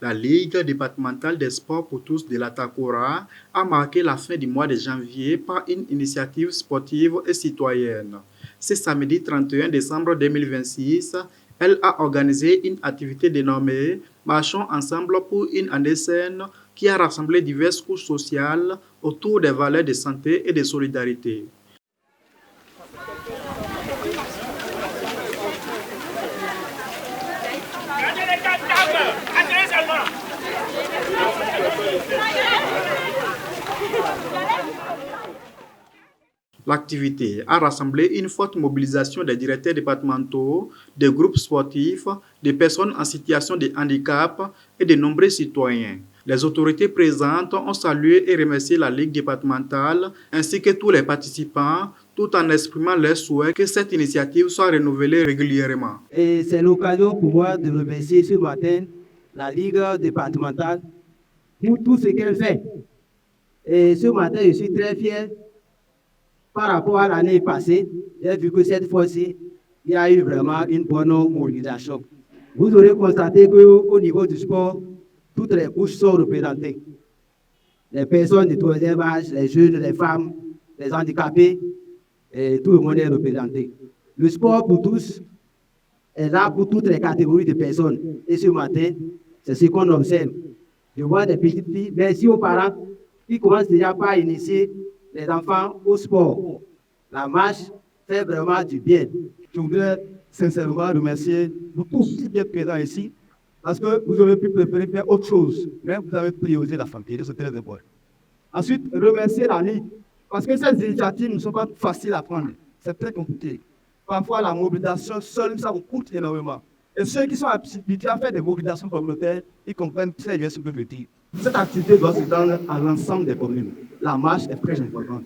La Ligue départementale des sports pour tous de la Takora a marqué la fin du mois de janvier par une initiative sportive et citoyenne. Ce samedi 31 décembre 2026, elle a organisé une activité dénommée Marchons ensemble pour une année saine qui a rassemblé diverses couches sociales autour des valeurs de santé et de solidarité. L'activité a rassemblé une forte mobilisation des directeurs départementaux, des groupes sportifs, des personnes en situation de handicap et de nombreux citoyens. Les autorités présentes ont salué et remercié la Ligue départementale ainsi que tous les participants, tout en exprimant leur souhait que cette initiative soit renouvelée régulièrement. Et c'est l'occasion pour moi de remercier ce matin la Ligue départementale pour tout ce qu'elle fait. Et ce matin, je suis très fier par rapport à l'année passée. J'ai vu que cette fois-ci, il y a eu vraiment une bonne mobilisation. Vous aurez constaté qu'au niveau du sport, toutes les couches sont représentées. Les personnes de troisième âge, les jeunes, les femmes, les handicapés, et tout le monde est représenté. Le sport pour tous est là pour toutes les catégories de personnes. Et ce matin, c'est ce qu'on observe. Je vois des petites filles, merci aux parents qui commencent déjà par initier les enfants au sport. La marche fait vraiment du bien. Je voudrais sincèrement remercier vous tous qui êtes présents ici, parce que vous aurez pu préférer faire autre chose, mais vous avez priorisé la santé, c'est très important. Ensuite, remercier la Ligue, parce que ces initiatives ne sont pas faciles à prendre, c'est très compliqué. Parfois, la mobilisation seule, ça vous coûte énormément. Et ceux qui sont habitués à faire des mobilisations communautaires, ils comprennent très bien ce que je veux dire. Cette activité doit se donner à l'ensemble des communes. La marche est très importante.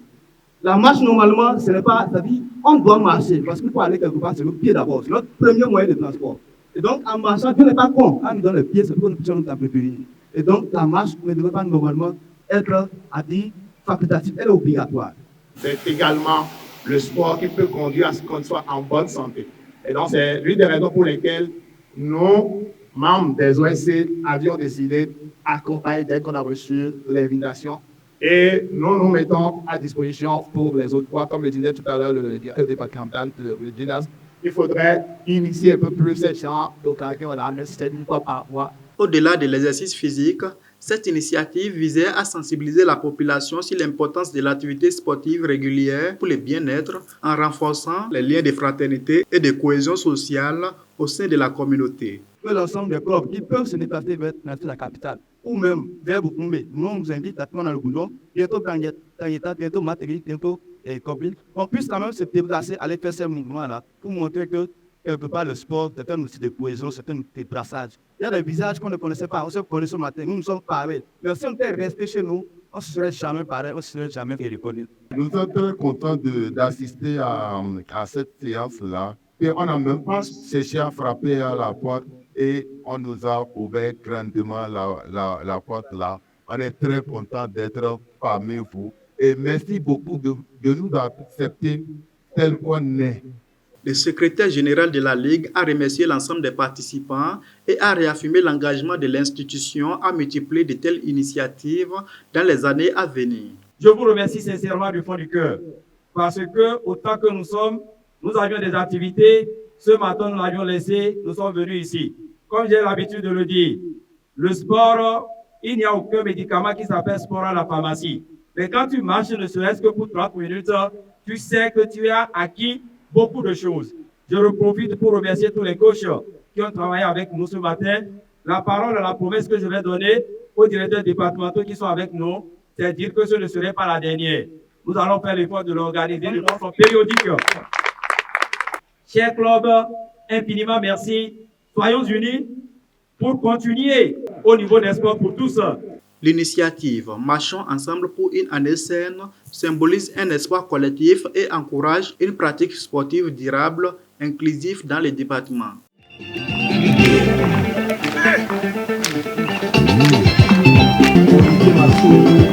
La marche, normalement, ce n'est pas, c'est-à-dire, on doit marcher, parce que pour aller quelque part, c'est le pied d'abord, c'est notre premier moyen de transport. Et donc, en marchant, Dieu n'est pas con, on nous donne le pied, c'est pour que nous puissions nous préparer. Et donc, la marche ne devrait pas normalement être, à dire, facultative, elle est obligatoire. C'est également le sport qui peut conduire à ce qu'on soit en bonne santé. Et donc, c'est l'une des raisons pour lesquelles nous, membres des OSC, avions décidé d'accompagner dès qu'on a reçu l'invitation. Et nous nous mettons à disposition pour les autres fois, comme le disait tout à l'heure le directeur départemental de Dinas. Il faudrait initier un peu plus ces gens d'occasion à la nécessité une fois par mois. Au-delà de l'exercice physique, cette initiative visait à sensibiliser la population sur l'importance de l'activité sportive régulière pour le bien-être en renforçant les liens de fraternité et de cohésion sociale au sein de la communauté. Que l'ensemble des clubs qui peuvent se déplacer vers la capitale ou même vers Bukumbe, nous on nous invite à prendre dans le boulot, bientôt Tangeta, bientôt Materi, bientôt Kobli, on puisse quand même se déplacer, aller faire ces mouvements-là pour montrer que quelque part le sport, c'est un outil de cohésion, c'est un outil de brassage. Il y a des visages qu'on ne connaissait pas, on se connaît ce matin, nous sommes pareils. Mais si on était resté chez nous, on ne serait jamais pareil, on ne serait jamais reconnu. Nous sommes très contents d'assister à cette séance-là. Et on n'a même pas cherché à frapper à la porte et on nous a ouvert grandement la porte là. On est très content d'être parmi vous. Et merci beaucoup de nous accepter tel qu'on est. Le secrétaire général de la Ligue a remercié l'ensemble des participants et a réaffirmé l'engagement de l'institution à multiplier de telles initiatives dans les années à venir. Je vous remercie sincèrement du fond du cœur, parce que autant que nous sommes, nous avions des activités. Ce matin, nous l'avions laissé, nous sommes venus ici. Comme j'ai l'habitude de le dire, le sport, il n'y a aucun médicament qui s'appelle sport à la pharmacie. Mais quand tu marches, ne serait-ce que pour 30 minutes, tu sais que tu as acquis beaucoup de choses. Je profite pour remercier tous les coachs qui ont travaillé avec nous ce matin. La parole, la promesse que je vais donner aux directeurs départementaux qui sont avec nous, c'est dire que ce ne serait pas la dernière. Nous allons faire l'effort de l'organiser de façon périodique. Chers clubs, infiniment merci. Soyons unis pour continuer au niveau des sports pour tous. L'initiative Marchons ensemble pour une année saine symbolise un espoir collectif et encourage une pratique sportive durable, inclusive dans les départements. Merci.